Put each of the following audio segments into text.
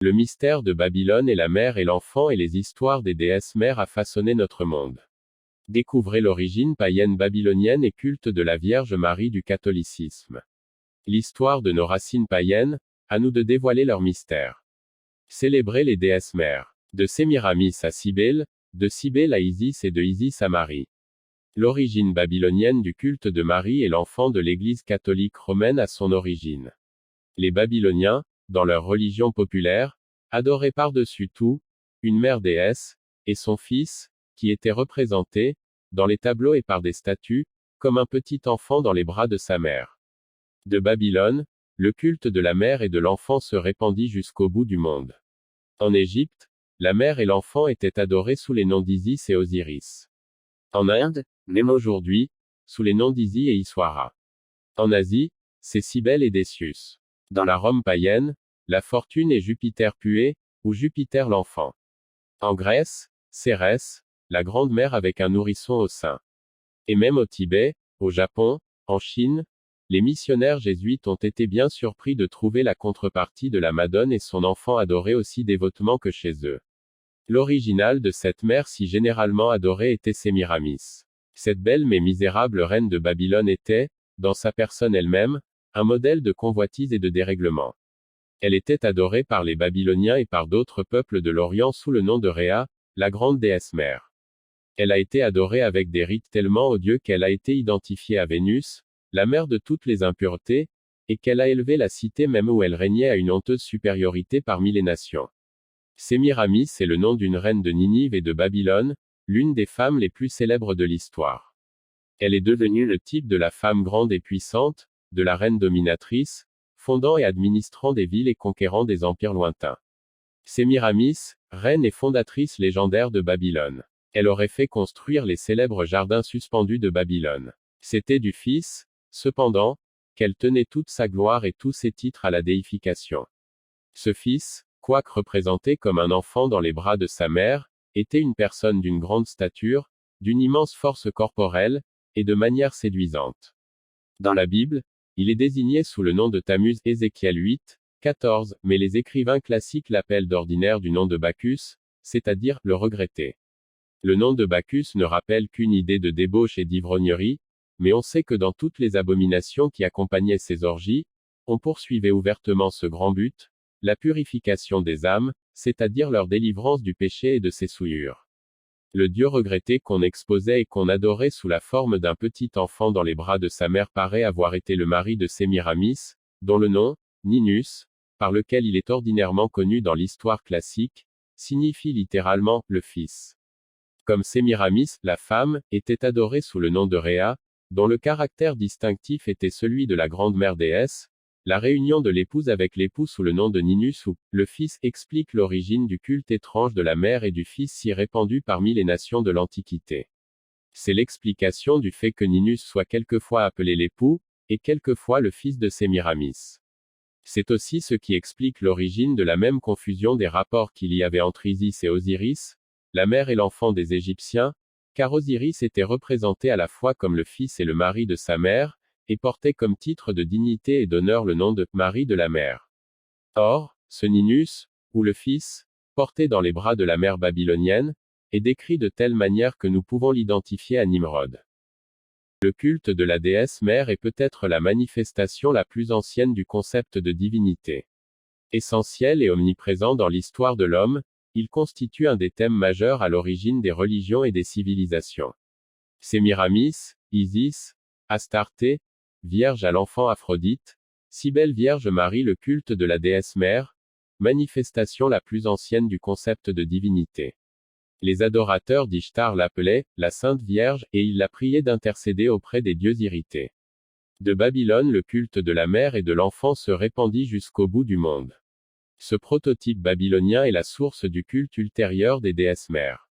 Le mystère de Babylone et la mère et l'enfant et les histoires des déesses mères a façonné notre monde. Découvrez l'origine païenne babylonienne et culte de la Vierge Marie du catholicisme. L'histoire de nos racines païennes, à nous de dévoiler leur mystère. Célébrez les déesses mères. De Sémiramis à Cybèle, de Cybèle à Isis et de Isis à Marie. L'origine babylonienne du culte de Marie et l'enfant de l'Église catholique romaine a son origine. Les Babyloniens, dans leur religion populaire, adoraient par-dessus tout, une mère déesse, et son fils, qui était représenté, dans les tableaux et par des statues, comme un petit enfant dans les bras de sa mère. De Babylone, le culte de la mère et de l'enfant se répandit jusqu'au bout du monde. En Égypte, la mère et l'enfant étaient adorés sous les noms d'Isis et Osiris. En Inde, même aujourd'hui, sous les noms d'Isis et Iswara. En Asie, c'est Cybèle et Décius. Dans la Rome païenne, la fortune est Jupiter Pué, ou Jupiter l'enfant. En Grèce, Cérès, la grande mère avec un nourrisson au sein. Et même au Tibet, au Japon, en Chine, les missionnaires jésuites ont été bien surpris de trouver la contrepartie de la Madone et son enfant adoré aussi dévotement que chez eux. L'original de cette mère si généralement adorée était Sémiramis. Cette belle mais misérable reine de Babylone était, dans sa personne elle-même, un modèle de convoitise et de dérèglement. Elle était adorée par les Babyloniens et par d'autres peuples de l'Orient sous le nom de Rhea, la grande déesse mère. Elle a été adorée avec des rites tellement odieux qu'elle a été identifiée à Vénus, la mère de toutes les impuretés, et qu'elle a élevé la cité même où elle régnait à une honteuse supériorité parmi les nations. Sémiramis est le nom d'une reine de Ninive et de Babylone, l'une des femmes les plus célèbres de l'histoire. Elle est devenue le type de la femme grande et puissante, de la reine dominatrice, fondant et administrant des villes et conquérant des empires lointains. Sémiramis, reine et fondatrice légendaire de Babylone. Elle aurait fait construire les célèbres jardins suspendus de Babylone. C'était du fils, cependant, qu'elle tenait toute sa gloire et tous ses titres à la déification. Ce fils, quoique représenté comme un enfant dans les bras de sa mère, était une personne d'une grande stature, d'une immense force corporelle, et de manière séduisante. Dans la Bible, il est désigné sous le nom de Tammuz, Ézéchiel 8, 14, mais les écrivains classiques l'appellent d'ordinaire du nom de Bacchus, c'est-à-dire le regretté. Le nom de Bacchus ne rappelle qu'une idée de débauche et d'ivrognerie, mais on sait que dans toutes les abominations qui accompagnaient ces orgies, on poursuivait ouvertement ce grand but, la purification des âmes, c'est-à-dire leur délivrance du péché et de ses souillures. Le Dieu regretté qu'on exposait et qu'on adorait sous la forme d'un petit enfant dans les bras de sa mère paraît avoir été le mari de Sémiramis, dont le nom, Ninus, par lequel il est ordinairement connu dans l'histoire classique, signifie littéralement « le fils ». Comme Sémiramis, la femme, était adorée sous le nom de Rhea, dont le caractère distinctif était celui de la grande mère déesse, la réunion de l'épouse avec l'époux sous le nom de Ninus ou le fils explique l'origine du culte étrange de la mère et du fils si répandu parmi les nations de l'Antiquité. C'est l'explication du fait que Ninus soit quelquefois appelé l'époux, et quelquefois le fils de Sémiramis. C'est aussi ce qui explique l'origine de la même confusion des rapports qu'il y avait entre Isis et Osiris, la mère et l'enfant des Égyptiens, car Osiris était représenté à la fois comme le fils et le mari de sa mère, et portait comme titre de dignité et d'honneur le nom de « mari de la mère ». Or, ce Ninus, ou le fils, porté dans les bras de la mère babylonienne, est décrit de telle manière que nous pouvons l'identifier à Nimrod. Le culte de la déesse mère est peut-être la manifestation la plus ancienne du concept de divinité. Essentiel et omniprésent dans l'histoire de l'homme, il constitue un des thèmes majeurs à l'origine des religions et des civilisations. Sémiramis, Isis, Astarté, Vierge à l'enfant Aphrodite, Cybèle Vierge Marie le culte de la déesse mère, manifestation la plus ancienne du concept de divinité. Les adorateurs d'Ishtar l'appelaient « la Sainte Vierge » et ils la priaient d'intercéder auprès des dieux irrités. De Babylone le culte de la mère et de l'enfant se répandit jusqu'au bout du monde. Ce prototype babylonien est la source du culte ultérieur des déesses mères.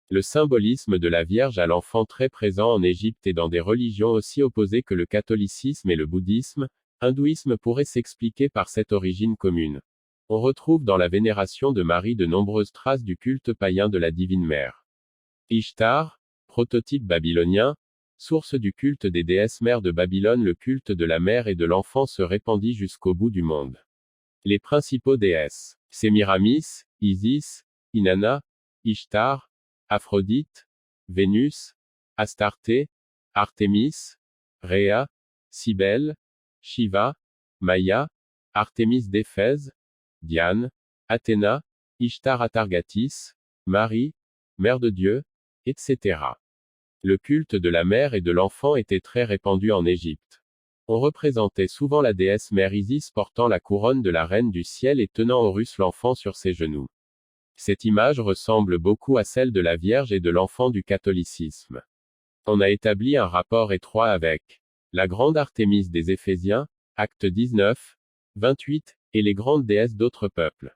Le symbolisme de la Vierge à l'enfant très présent en Égypte et dans des religions aussi opposées que le catholicisme et le bouddhisme, hindouisme pourrait s'expliquer par cette origine commune. On retrouve dans la vénération de Marie de nombreuses traces du culte païen de la divine mère. Ishtar, prototype babylonien, source du culte des déesses mères de Babylone, le culte de la mère et de l'enfant se répandit jusqu'au bout du monde. Les principaux déesses. Sémiramis, Isis, Inanna, Ishtar, Aphrodite, Vénus, Astarté, Artémis, Rhea, Cybèle, Shiva, Maïa, Artémis d'Éphèse, Diane, Athéna, Ishtar Atargatis, Marie, Mère de Dieu, etc. Le culte de la mère et de l'enfant était très répandu en Égypte. On représentait souvent la déesse mère Isis portant la couronne de la reine du ciel et tenant Horus l'enfant sur ses genoux. Cette image ressemble beaucoup à celle de la Vierge et de l'enfant du catholicisme. On a établi un rapport étroit avec la grande Artémis des Éphésiens, acte 19, 28, et les grandes déesses d'autres peuples.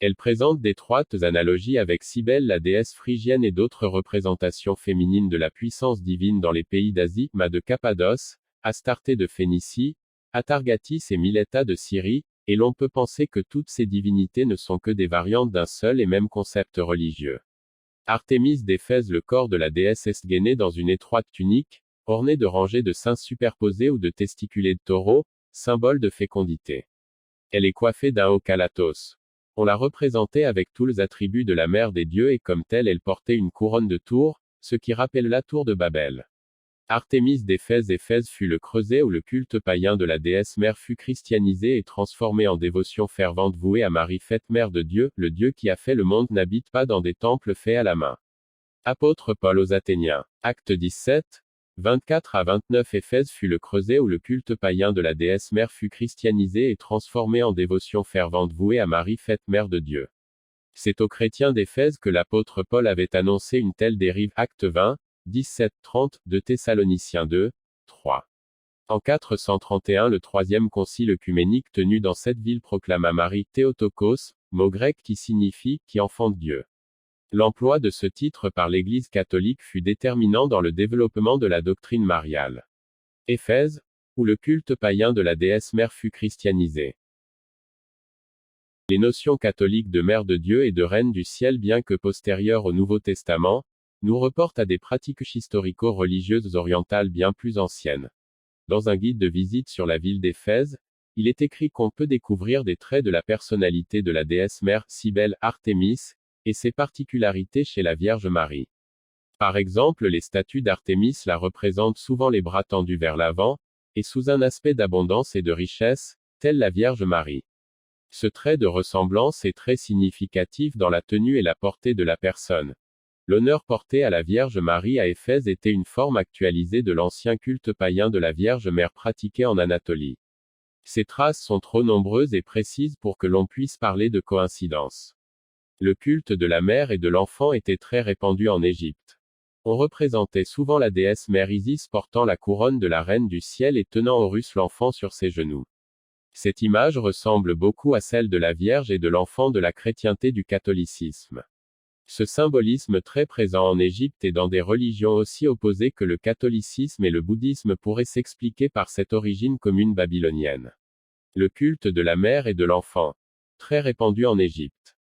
Elle présente d'étroites analogies avec Cybèle la déesse phrygienne et d'autres représentations féminines de la puissance divine dans les pays d'Asie, Ma de Cappadoce, Astarté de Phénicie, Atargatis et Miléta de Syrie, et l'on peut penser que toutes ces divinités ne sont que des variantes d'un seul et même concept religieux. Artémis d'Éphèse, le corps de la déesse est gainé dans une étroite tunique, ornée de rangées de seins superposés ou de testiculés de taureau, symbole de fécondité. Elle est coiffée d'un haut calatos. On la représentait avec tous les attributs de la mère des dieux et comme telle elle portait une couronne de tours, ce qui rappelle la tour de Babel. Artémis d'Éphèse. Éphèse fut le creuset où le culte païen de la déesse mère fut christianisé et transformé en dévotion fervente vouée à Marie faite mère de Dieu, le Dieu qui a fait le monde n'habite pas dans des temples faits à la main. Apôtre Paul aux Athéniens. Acte 17, 24 à 29. Éphèse fut le creuset où le culte païen de la déesse mère fut christianisé et transformé en dévotion fervente vouée à Marie faite mère de Dieu. C'est aux chrétiens d'Éphèse que l'apôtre Paul avait annoncé une telle dérive. Acte 20, 17-30, de Thessaloniciens 2, 3. En 431, le troisième concile œcuménique tenu dans cette ville proclama Marie Théotokos, mot grec qui signifie « qui enfante Dieu ». L'emploi de ce titre par l'Église catholique fut déterminant dans le développement de la doctrine mariale. Éphèse, où le culte païen de la déesse mère fut christianisé. Les notions catholiques de mère de Dieu et de reine du ciel, bien que postérieures au Nouveau Testament, nous reportent à des pratiques historico-religieuses orientales bien plus anciennes. Dans un guide de visite sur la ville d'Éphèse, il est écrit qu'on peut découvrir des traits de la personnalité de la déesse mère, Cybèle, Artémis, et ses particularités chez la Vierge Marie. Par exemple, les statues d'Artémis la représentent souvent les bras tendus vers l'avant, et sous un aspect d'abondance et de richesse, telle la Vierge Marie. Ce trait de ressemblance est très significatif dans la tenue et la portée de la personne. L'honneur porté à la Vierge Marie à Éphèse était une forme actualisée de l'ancien culte païen de la Vierge Mère pratiqué en Anatolie. Ces traces sont trop nombreuses et précises pour que l'on puisse parler de coïncidence. Le culte de la mère et de l'enfant était très répandu en Égypte. On représentait souvent la déesse mère Isis portant la couronne de la reine du ciel et tenant Horus l'enfant sur ses genoux. Cette image ressemble beaucoup à celle de la Vierge et de l'enfant de la chrétienté du catholicisme. Ce symbolisme très présent en Égypte et dans des religions aussi opposées que le catholicisme et le bouddhisme pourrait s'expliquer par cette origine commune babylonienne. Le culte de la mère et de l'enfant. Très répandu en Égypte.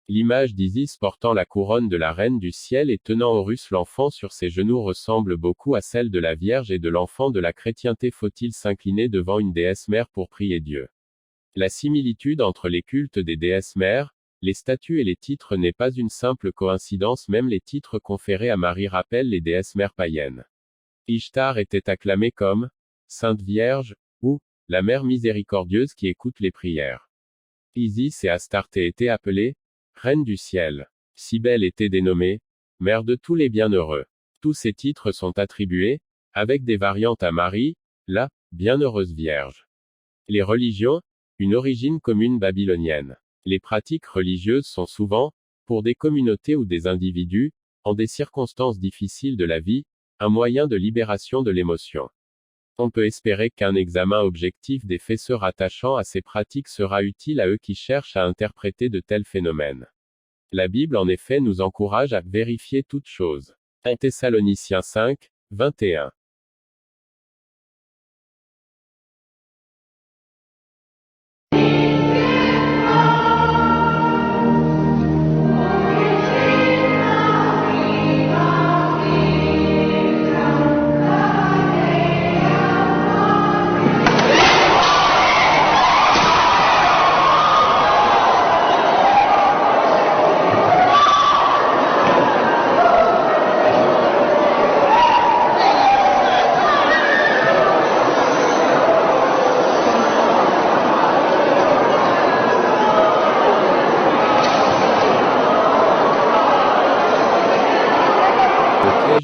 L'image d'Isis portant la couronne de la reine du ciel et tenant Horus l'enfant sur ses genoux ressemble beaucoup à celle de la Vierge et de l'enfant de la chrétienté. Faut-il s'incliner devant une déesse mère pour prier Dieu? La similitude entre les cultes des déesses mères, les statues et les titres n'est pas une simple coïncidence, même les titres conférés à Marie rappellent les déesses mères païennes. Ishtar était acclamée comme Sainte Vierge, ou la Mère miséricordieuse qui écoute les prières. Isis et Astarté étaient appelées Reine du ciel. Cybèle était dénommée Mère de tous les bienheureux. Tous ces titres sont attribués, avec des variantes à Marie, la Bienheureuse Vierge. Les religions, une origine commune babylonienne. Les pratiques religieuses sont souvent, pour des communautés ou des individus, en des circonstances difficiles de la vie, un moyen de libération de l'émotion. On peut espérer qu'un examen objectif des faits se rattachant à ces pratiques sera utile à eux qui cherchent à interpréter de tels phénomènes. La Bible en effet nous encourage à vérifier toutes choses. 1 Thessaloniciens 5, 21.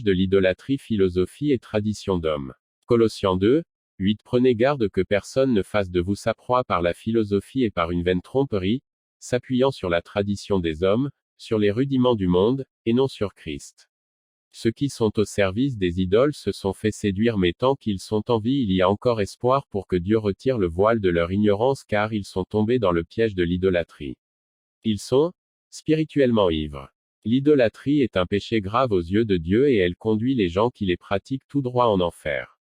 piège de l'idolâtrie, philosophie et tradition d'homme. Colossiens 2, 8. Prenez garde que personne ne fasse de vous sa proie par la philosophie et par une vaine tromperie, s'appuyant sur la tradition des hommes, sur les rudiments du monde, et non sur Christ. Ceux qui sont au service des idoles se sont fait séduire, mais tant qu'ils sont en vie, il y a encore espoir pour que Dieu retire le voile de leur ignorance, car ils sont tombés dans le piège de l'idolâtrie. Ils sont spirituellement ivres. L'idolâtrie est un péché grave aux yeux de Dieu et elle conduit les gens qui les pratiquent tout droit en enfer.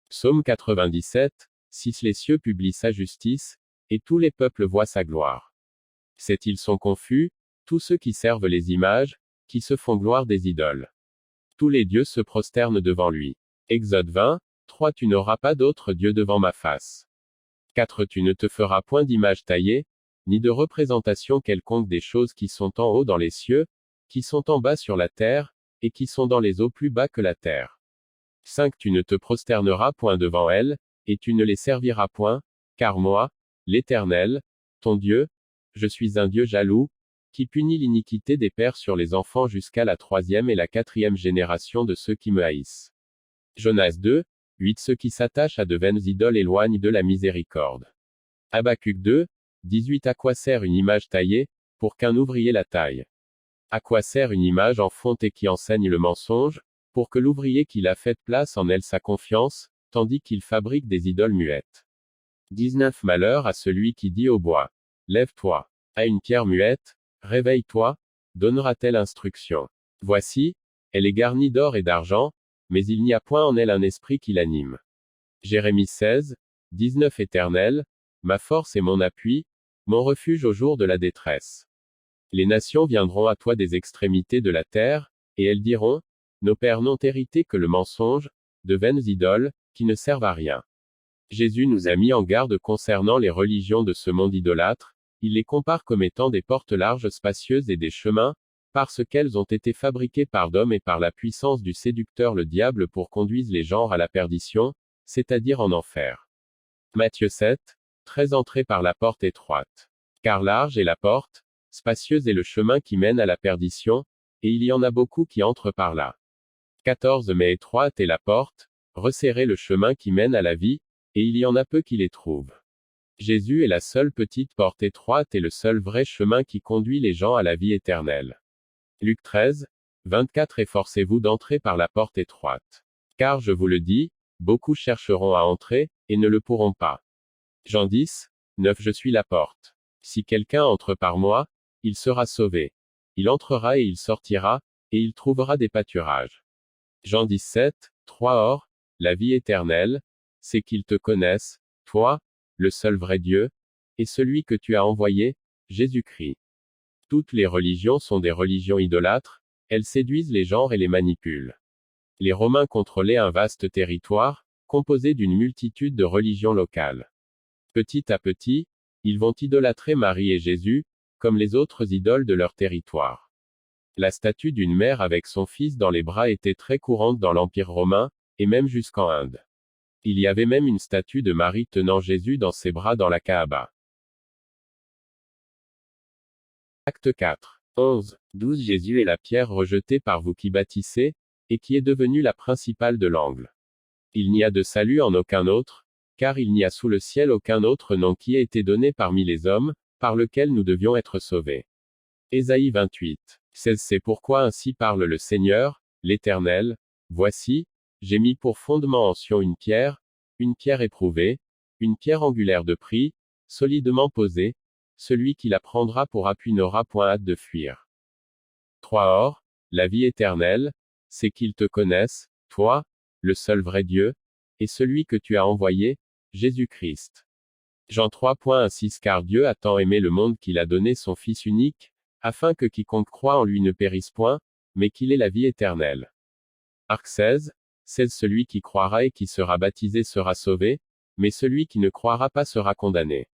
Psaume 97, 6. Les cieux publient sa justice, et tous les peuples voient sa gloire. 7. Ils sont confus, tous ceux qui servent les images, qui se font gloire des idoles. Tous les dieux se prosternent devant lui. Exode 20, 3. Tu n'auras pas d'autre Dieu devant ma face. 4. Tu ne te feras point d'image taillée, ni de représentation quelconque des choses qui sont en haut dans les cieux, qui sont en bas sur la terre, et qui sont dans les eaux plus bas que la terre. 5. Tu ne te prosterneras point devant elles, et tu ne les serviras point, car moi, l'Éternel, ton Dieu, je suis un Dieu jaloux, qui punit l'iniquité des pères sur les enfants jusqu'à la 3e et la 4e génération de ceux qui me haïssent. Jonas 2, 8. Ceux qui s'attachent à de vaines idoles éloignent de la miséricorde. Habacuc 2, 18. À quoi sert une image taillée, pour qu'un ouvrier la taille? À quoi sert une image en fonte et qui enseigne le mensonge, pour que l'ouvrier qui l'a faite place en elle sa confiance, tandis qu'il fabrique des idoles muettes? 19. Malheur à celui qui dit au bois: lève-toi. À une pierre muette: réveille-toi, donnera-t-elle instruction? Voici, elle est garnie d'or et d'argent, mais il n'y a point en elle un esprit qui l'anime. Jérémie 16, 19. Éternel, ma force et mon appui, mon refuge au jour de la détresse. Les nations viendront à toi des extrémités de la terre, et elles diront: nos pères n'ont hérité que le mensonge, de vaines idoles, qui ne servent à rien. Jésus nous a mis en garde concernant les religions de ce monde idolâtre. Il les compare comme étant des portes larges spacieuses et des chemins, parce qu'elles ont été fabriquées par d'hommes et par la puissance du séducteur le diable pour conduire les gens à la perdition, c'est-à-dire en enfer. Matthieu 7, 13. Entrez par la porte étroite. Car large est la porte, spacieuse est le chemin qui mène à la perdition, et il y en a beaucoup qui entrent par là. 14. Mais étroite est la porte, resserré le chemin qui mène à la vie, et il y en a peu qui les trouvent. Jésus est la seule petite porte étroite et le seul vrai chemin qui conduit les gens à la vie éternelle. Luc 13, 24. Efforcez-vous d'entrer par la porte étroite. Car je vous le dis, beaucoup chercheront à entrer, et ne le pourront pas. Jean 10, 9. Je suis la porte. Si quelqu'un entre par moi, il sera sauvé. Il entrera et il sortira, et il trouvera des pâturages. Jean 17, 3. Or, la vie éternelle, c'est qu'ils te connaissent, toi, le seul vrai Dieu, et celui que tu as envoyé, Jésus-Christ. Toutes les religions sont des religions idolâtres, elles séduisent les gens et les manipulent. Les Romains contrôlaient un vaste territoire, composé d'une multitude de religions locales. Petit à petit, ils vont idolâtrer Marie et Jésus, comme les autres idoles de leur territoire. La statue d'une mère avec son fils dans les bras était très courante dans l'Empire romain, et même jusqu'en Inde. Il y avait même une statue de Marie tenant Jésus dans ses bras dans la Kaaba. Acte 4. 11, 12. Jésus est la pierre rejetée par vous qui bâtissez, et qui est devenue la principale de l'angle. Il n'y a de salut en aucun autre, car il n'y a sous le ciel aucun autre nom qui ait été donné parmi les hommes, par lequel nous devions être sauvés. Ésaïe 28, 16. C'est pourquoi ainsi parle le Seigneur, l'Éternel: voici, j'ai mis pour fondement en Sion une pierre éprouvée, une pierre angulaire de prix, solidement posée, celui qui la prendra pour appui n'aura point hâte de fuir. 3. Or, la vie éternelle, c'est qu'ils te connaissent, toi, le seul vrai Dieu, et celui que tu as envoyé, Jésus-Christ. Jean 3.16. Car Dieu a tant aimé le monde qu'il a donné son Fils unique, afin que quiconque croit en lui ne périsse point, mais qu'il ait la vie éternelle. Marc 16, 16. Celui qui croira et qui sera baptisé sera sauvé, mais celui qui ne croira pas sera condamné.